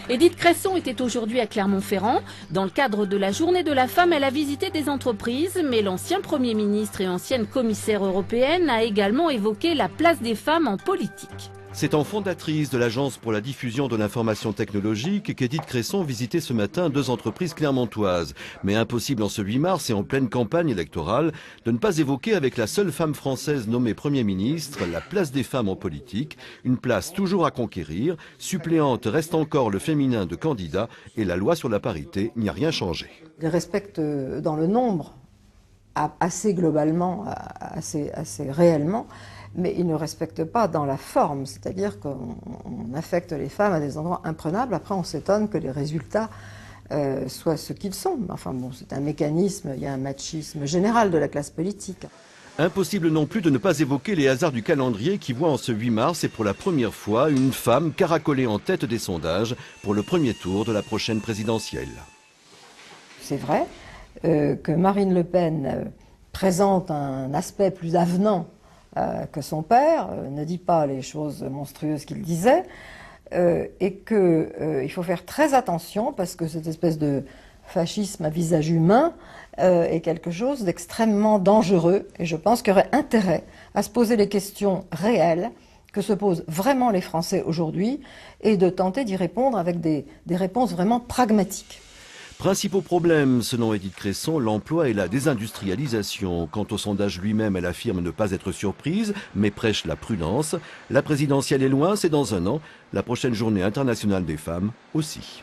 Édith Cresson était aujourd'hui à Clermont-Ferrand. Dans le cadre de la Journée de la femme, elle a visité des entreprises, mais l'ancien Premier ministre et ancienne commissaire européenne a également évoqué la place des femmes en politique. C'est en fondatrice de l'Agence pour la diffusion de l'information technologique qu'Édith Cresson visitait ce matin 2 entreprises clermontoises. Mais impossible en ce 8 mars et en pleine campagne électorale de ne pas évoquer avec la seule femme française nommée Premier ministre la place des femmes en politique, une place toujours à conquérir. Suppléante reste encore le féminin de candidats et la loi sur la parité n'y a rien changé. Ils respectent dans le nombre assez globalement, assez réellement, mais ils ne respectent pas dans la forme, c'est-à-dire qu'on affecte les femmes à des endroits imprenables. Après, on s'étonne que les résultats soient ce qu'ils sont. Enfin bon, c'est un mécanisme, il y a un machisme général de la classe politique. Impossible non plus de ne pas évoquer les hasards du calendrier qui voit en ce 8 mars et pour la première fois une femme caracolée en tête des sondages pour le premier tour de la prochaine présidentielle. C'est vrai que Marine Le Pen présente un aspect plus avenant que son père, ne dit pas les choses monstrueuses qu'il disait, et qu'il faut faire très attention parce que cette espèce de fascisme à visage humain est quelque chose d'extrêmement dangereux, et je pense qu'il y aurait intérêt à se poser les questions réelles que se posent vraiment les Français aujourd'hui et de tenter d'y répondre avec des réponses vraiment pragmatiques. Principaux problèmes, selon Édith Cresson, l'emploi et la désindustrialisation. Quant au sondage lui-même, elle affirme ne pas être surprise, mais prêche la prudence. La présidentielle est loin, c'est dans 1 an. La prochaine journée internationale des femmes aussi.